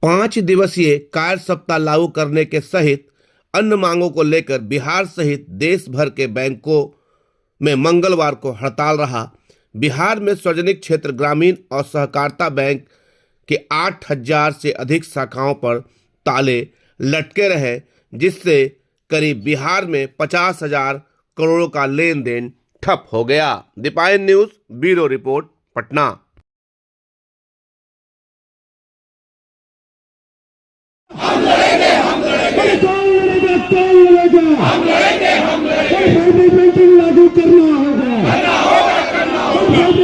5 दिवसीय कार्य सप्ताह लागू करने के सहित अन्य मांगों को लेकर बिहार सहित देश भर के बैंकों में मंगलवार को हड़ताल रहा। बिहार में सार्वजनिक क्षेत्र ग्रामीण और सहकारिता बैंक के 8,000 से अधिक शाखाओं पर ताले लटके रहे, जिससे करीब बिहार में 50,000 करोड़ का लेन देन ठप हो गया। Deepayan news bureau report, Patna. हम लड़ेंगे, हम लड़ेंगे, हम लड़ेंगे, हम लड़ेंगे। बैंकिंग लागू करना होगा,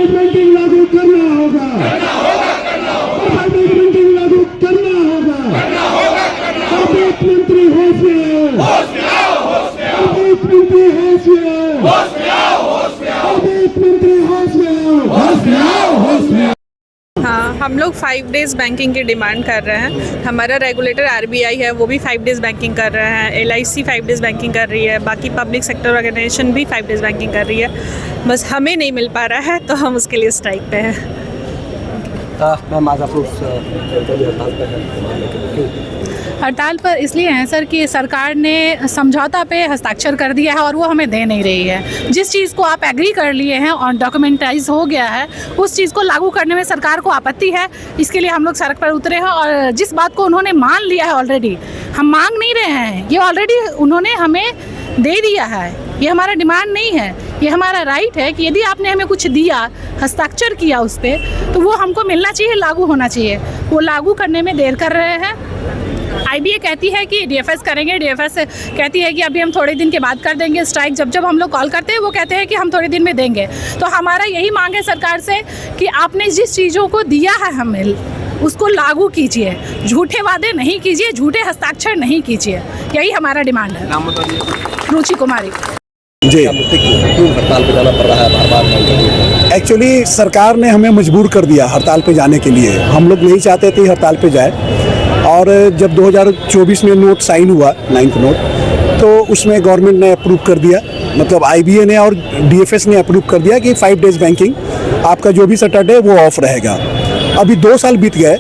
बैंकिंग लागू करना होगा, बैंकिंग लागू करना होगा। वित्त मंत्री होश में आओ, वित्त मंत्री होश में आओ। हाँ, हम लोग 5 डेज़ बैंकिंग की डिमांड कर रहे हैं। हमारा रेगुलेटर RBI है, वो भी 5 डेज़ बैंकिंग कर रहे हैं। LIC 5 डेज़ बैंकिंग कर रही है। बाकी पब्लिक सेक्टर ऑर्गेनाइजेशन भी 5 डेज़ बैंकिंग कर रही है। बस हमें नहीं मिल पा रहा है, तो हम उसके लिए स्ट्राइक पे हैं। मैम, आज आप लोग हड़ताल पर हैं, हड़ताल पर इसलिए हैं सर कि सरकार ने समझौता पे हस्ताक्षर कर दिया है और वो हमें दे नहीं रही है। जिस चीज़ को आप एग्री कर लिए हैं और डॉक्यूमेंटाइज हो गया है, उस चीज़ को लागू करने में सरकार को आपत्ति है। इसके लिए हम लोग सड़क पर उतरे हैं और जिस बात को उन्होंने मान लिया है ऑलरेडी, हम मांग नहीं रहे हैं, ये ऑलरेडी उन्होंने हमें दे दिया है। ये हमारा डिमांड नहीं है, ये हमारा राइट है कि यदि आपने हमें कुछ दिया, हस्ताक्षर किया उस पर, तो वो हमको मिलना चाहिए, लागू होना चाहिए। वो लागू करने में देर कर रहे हैं। IBA कहती है कि DFS करेंगे, DFS कहती है कि अभी हम थोड़े दिन के बाद कर देंगे स्ट्राइक। जब हम लोग कॉल करते हैं, वो कहते हैं कि हम थोड़े दिन में देंगे। तो हमारा यही मांग है सरकार से कि आपने जिस चीज़ों को दिया है हमें, उसको लागू कीजिए। झूठे वादे नहीं कीजिए, झूठे हस्ताक्षर नहीं कीजिए। यही हमारा डिमांड है। नाम बताइए। रुचि कुमारी जी। क्यों हड़ताल पे जाना पड़ रहा है बार-बार? एक्चुअली सरकार ने हमें मजबूर कर दिया हड़ताल पे जाने के लिए। हम लोग नहीं चाहते थे हड़ताल पे जाए, और जब 2024 में नोट साइन हुआ, 9th नोट, तो उसमें गवर्नमेंट ने अप्रूव कर दिया, मतलब IBA ने और DFS ने अप्रूव कर दिया कि 5 डेज बैंकिंग आपका जो भी सैटरडे वो ऑफ रहेगा। अभी 2 साल बीत गए,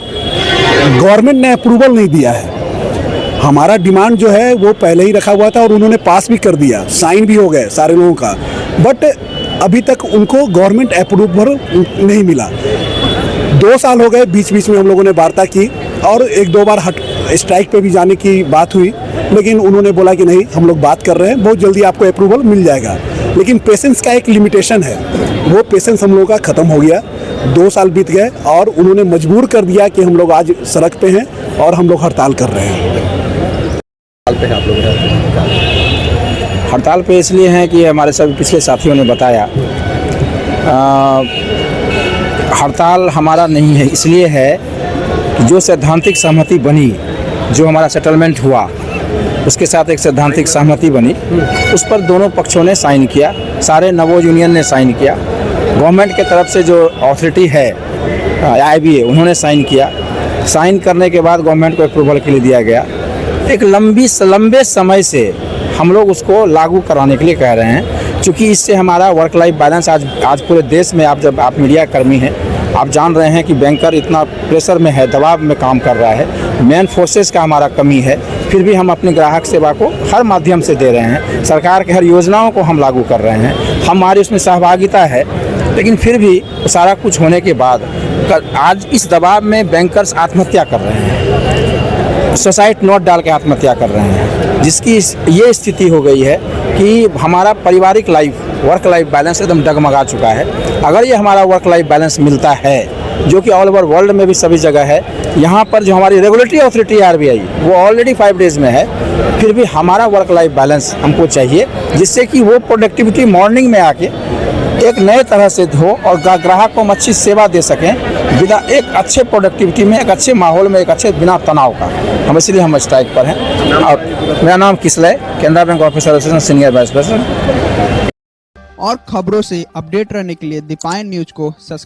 गवर्नमेंट ने अप्रूवल नहीं दिया है। हमारा डिमांड जो है वो पहले ही रखा हुआ था और उन्होंने पास भी कर दिया, साइन भी हो गए सारे लोगों का, बट अभी तक उनको गवर्नमेंट अप्रूवल नहीं मिला। 2 साल हो गए, बीच बीच में हम लोगों ने वार्ता की और 1-2 बार स्ट्राइक पे भी जाने की बात हुई, लेकिन उन्होंने बोला कि नहीं, हम लोग बात कर रहे हैं, बहुत जल्दी आपको अप्रूवल मिल जाएगा। लेकिन पेशेंस का एक लिमिटेशन है, वो पेशेंस हम लोगों का ख़त्म हो गया। 2 साल बीत गए और उन्होंने मजबूर कर दिया कि हम लोग आज सड़क पे हैं और हम लोग हड़ताल कर रहे हैं। हड़ताल पे आप लोग हड़ताल पे इसलिए हैं कि हमारे सभी पिछले साथियों ने बताया, हड़ताल हमारा नहीं है, इसलिए है कि जो सैद्धांतिक सहमति बनी, जो हमारा सेटलमेंट हुआ, उसके साथ एक सैद्धांतिक सहमति बनी, उस पर दोनों पक्षों ने साइन किया, सारे नवोज यूनियन ने साइन किया, गवर्नमेंट के तरफ से जो अथॉरिटी है IBA, उन्होंने साइन किया। साइन करने के बाद गवर्नमेंट को अप्रूवल के लिए दिया गया। एक लंबे समय से हम लोग उसको लागू कराने के लिए कह रहे हैं, क्योंकि इससे हमारा वर्क लाइफ बैलेंस आज पूरे देश में, आप मीडिया कर्मी हैं, आप जान रहे हैं कि बैंकर इतना प्रेशर में है, दबाव में काम कर रहा है, मैन फोर्सेस का हमारा कमी है, फिर भी हम अपने ग्राहक सेवा को हर माध्यम से दे रहे हैं। सरकार के हर योजनाओं को हम लागू कर रहे हैं, हमारी उसमें सहभागिता है, लेकिन फिर भी सारा कुछ होने के बाद आज इस दबाव में बैंकर्स आत्महत्या कर रहे हैं, सुसाइड नोट डाल के आत्महत्या कर रहे हैं, जिसकी ये स्थिति हो गई है कि हमारा पारिवारिक लाइफ, वर्क लाइफ बैलेंस एकदम डगमगा चुका है। अगर ये हमारा वर्क लाइफ बैलेंस मिलता है, जो कि ऑल ओवर वर्ल्ड में भी सभी जगह है, यहाँ पर जो हमारी रेगुलेटरी अथॉरिटी RBI वो ऑलरेडी 5 डेज में है, फिर भी हमारा वर्क लाइफ बैलेंस हमको चाहिए, जिससे कि वो प्रोडक्टिविटी मॉर्निंग में आके एक नए तरह से हो और ग्राहक को हम अच्छी सेवा दे सकें, बिना एक अच्छे प्रोडक्टिविटी में, एक अच्छे माहौल में, एक अच्छे बिना तनाव का। हम इसलिए हम स्ट्राइक पर हैं। और मेरा नाम Kislay, Canara bank officer association senior vice president. और खबरों से अपडेट रहने के लिए दीपायन न्यूज को सब्सक्राइब